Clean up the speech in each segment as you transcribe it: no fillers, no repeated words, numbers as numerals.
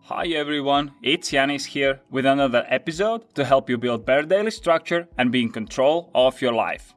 Hi everyone, it's Janis here with another episode to help you build better daily structure and be in control of your life.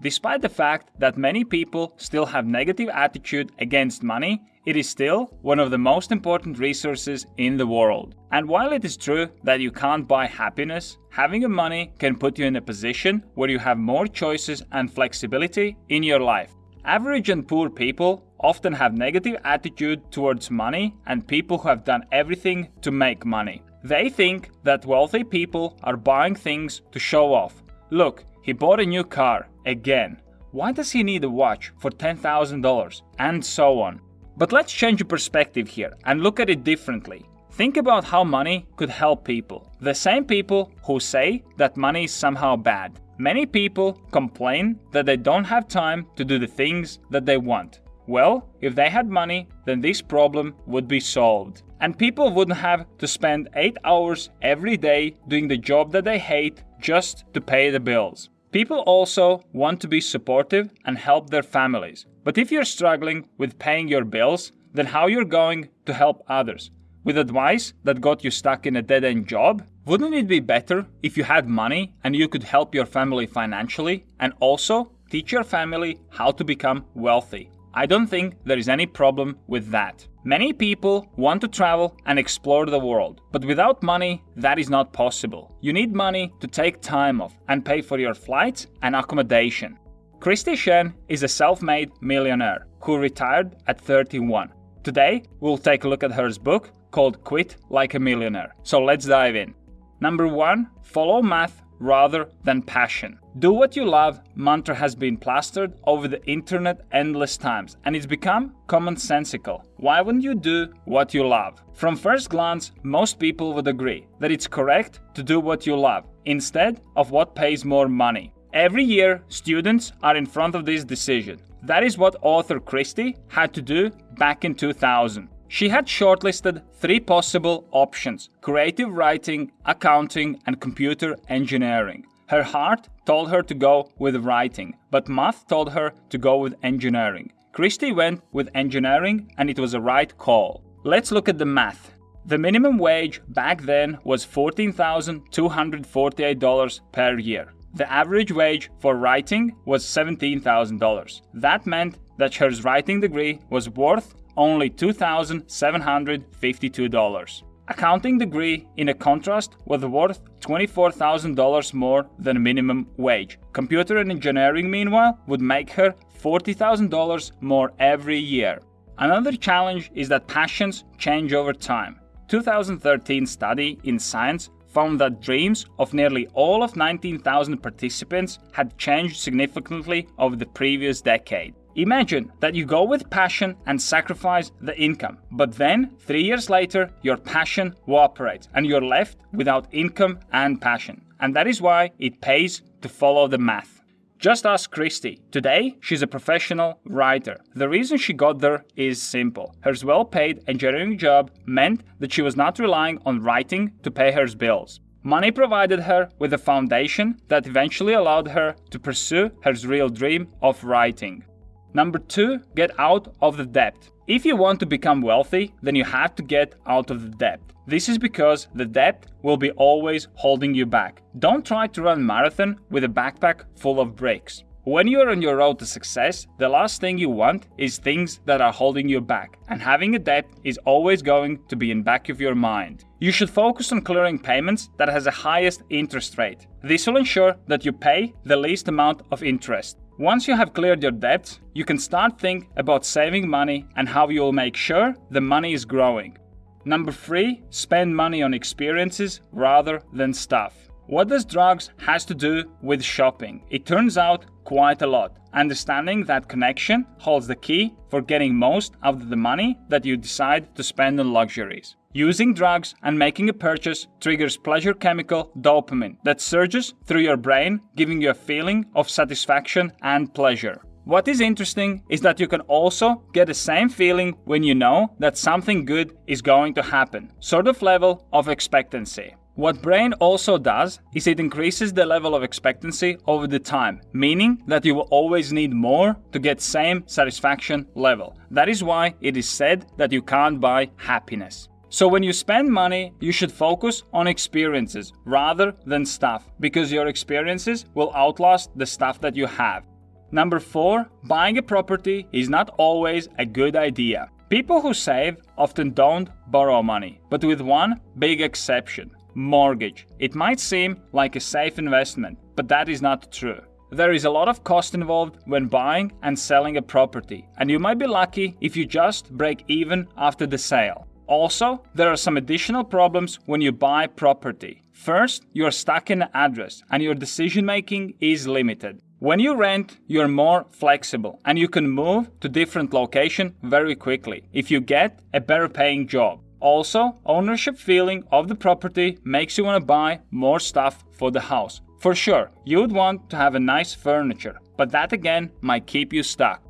Despite the fact that many people still have negative attitude against money, it is still one of the most important resources in the world. And while it is true that you can't buy happiness, having money can put you in a position where you have more choices and flexibility in your life. Average and poor people often have negative attitude towards money and people who have done everything to make money. They think that wealthy people are buying things to show off. Look, he bought a new car, again. Why does he need a watch for $10,000? And so on. But let's change your perspective here and look at it differently. Think about how money could help people. The same people who say that money is somehow bad. Many people complain that they don't have time to do the things that they want. Well, if they had money, then this problem would be solved. And people wouldn't have to spend 8 hours every day doing the job that they hate just to pay the bills. People also want to be supportive and help their families. But if you're struggling with paying your bills, then how you're going to help others? With advice that got you stuck in a dead-end job? Wouldn't it be better if you had money and you could help your family financially and also teach your family how to become wealthy? I don't think there is any problem with that. Many people want to travel and explore the world, but without money, that is not possible. You need money to take time off and pay for your flights and accommodation. Kristy Shen is a self-made millionaire who retired at 31. Today, we'll take a look at her book called Quit Like a Millionaire. So let's dive in. Number 1, follow math rather than passion. Do what you love mantra has been plastered over the internet endless times and it's become commonsensical. Why wouldn't you do what you love? From first glance, most people would agree that it's correct to do what you love instead of what pays more money. Every year, students are in front of this decision. That is what author Kristy had to do back in 2000. She had shortlisted 3 possible options: creative writing, accounting, and computer engineering. Her heart told her to go with writing, but math told her to go with engineering. Kristy went with engineering and it was a right call. Let's look at the math. The minimum wage back then was $14,248 per year. The average wage for writing was $17,000. That meant that her writing degree was worth only $2,752. Accounting degree, in a contrast, was worth $24,000 more than minimum wage. Computer and engineering, meanwhile, would make her $40,000 more every year. Another challenge is that passions change over time. 2013 study in Science found that dreams of nearly all of 19,000 participants had changed significantly over the previous decade. Imagine that you go with passion and sacrifice the income, but then 3 years later your passion evaporates and you're left without income and passion. And that is why it pays to follow the math. Just ask Kristy. Today, she's a professional writer. The reason she got there is simple. Her well-paid engineering job meant that she was not relying on writing to pay her bills. Money provided her with a foundation that eventually allowed her to pursue her real dream of writing. Number 2, get out of the debt. If you want to become wealthy, then you have to get out of the debt. This is because the debt will be always holding you back. Don't try to run a marathon with a backpack full of bricks. When you're on your road to success, the last thing you want is things that are holding you back, and having a debt is always going to be in back of your mind. You should focus on clearing payments that has the highest interest rate. This will ensure that you pay the least amount of interest. Once you have cleared your debts, you can start think about saving money and how you will make sure the money is growing. Number 3, spend money on experiences rather than stuff. What does drugs has to do with shopping? It turns out quite a lot. Understanding that connection holds the key for getting most out of the money that you decide to spend on luxuries. Using drugs and making a purchase triggers pleasure chemical dopamine that surges through your brain, giving you a feeling of satisfaction and pleasure. What is interesting is that you can also get the same feeling when you know that something good is going to happen, sort of level of expectancy. What brain also does is it increases the level of expectancy over the time, meaning that you will always need more to get same satisfaction level. That is why it is said that you can't buy happiness. So when you spend money, you should focus on experiences rather than stuff, because your experiences will outlast the stuff that you have. Number 4, buying a property is not always a good idea. People who save often don't borrow money, but with one big exception: mortgage. It might seem like a safe investment, but that is not true. There is a lot of cost involved when buying and selling a property, and you might be lucky if you just break even after the sale. Also, there are some additional problems when you buy property. First, you are stuck in an address and your decision making is limited. When you rent, you're more flexible and you can move to different location very quickly if you get a better paying job. Also, ownership feeling of the property makes you want to buy more stuff for the house. For sure, you would want to have a nice furniture, but that again might keep you stuck.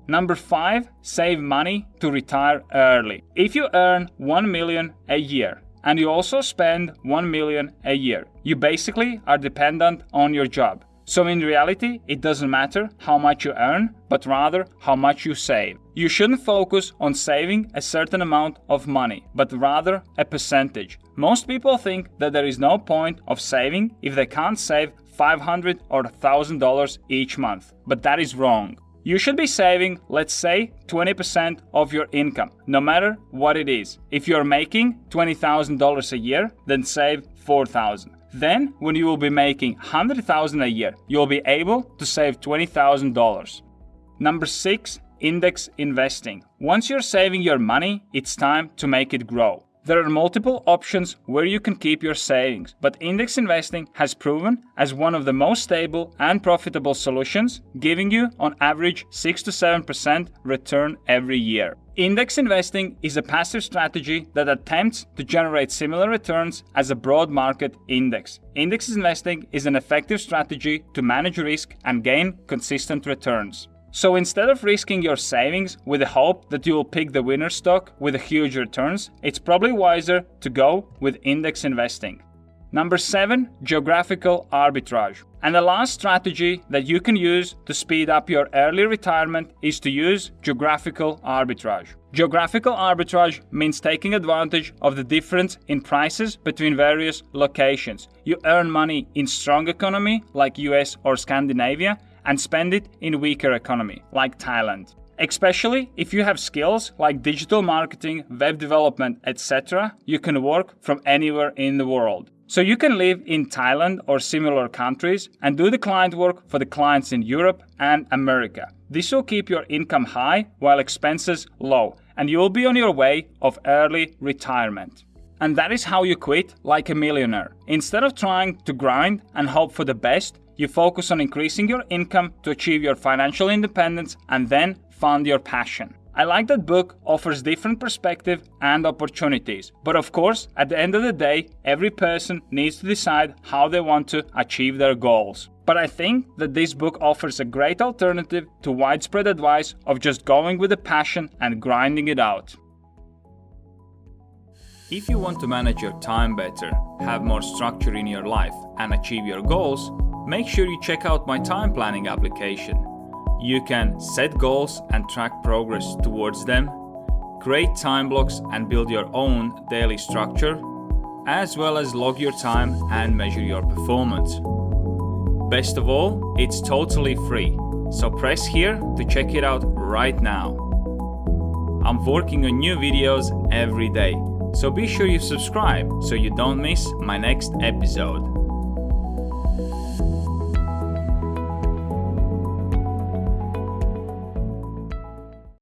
Number 5, save money to retire early. If you earn 1 million a year and you also spend 1 million a year, you basically are dependent on your job. So in reality, it doesn't matter how much you earn, but rather how much you save. You shouldn't focus on saving a certain amount of money, but rather a percentage. Most people think that there is no point of saving if they can't save $500 or $1,000 each month, but that is wrong. You should be saving, let's say, 20% of your income, no matter what it is. If you're making $20,000 a year, then save $4,000. Then, when you will be making $100,000 a year, you'll be able to save $20,000. Number 6, index investing. Once you're saving your money, it's time to make it grow. There are multiple options where you can keep your savings, but index investing has proven as one of the most stable and profitable solutions, giving you on average 6 to 7% return every year. Index investing is a passive strategy that attempts to generate similar returns as a broad market index. Index investing is an effective strategy to manage risk and gain consistent returns. So instead of risking your savings with the hope that you will pick the winner stock with huge returns, it's probably wiser to go with index investing. Number 7, geographical arbitrage. And the last strategy that you can use to speed up your early retirement is to use geographical arbitrage. Geographical arbitrage means taking advantage of the difference in prices between various locations. You earn money in strong economy like US or Scandinavia and spend it in weaker economy like Thailand. Especially if you have skills like digital marketing, web development, etc., you can work from anywhere in the world. So you can live in Thailand or similar countries and do the client work for the clients in Europe and America. This will keep your income high while expenses low, and you will be on your way of early retirement. And that is how you quit like a millionaire. Instead of trying to grind and hope for the best, you focus on increasing your income to achieve your financial independence and then fund your passion. I like that book offers different perspective and opportunities. But of course, at the end of the day, every person needs to decide how they want to achieve their goals. But I think that this book offers a great alternative to widespread advice of just going with a passion and grinding it out. If you want to manage your time better, have more structure in your life, and achieve your goals, make sure you check out my time planning application. You can set goals and track progress towards them, create time blocks and build your own daily structure, as well as log your time and measure your performance. Best of all, it's totally free, so press here to check it out right now. I'm working on new videos every day, so be sure you subscribe so you don't miss my next episode.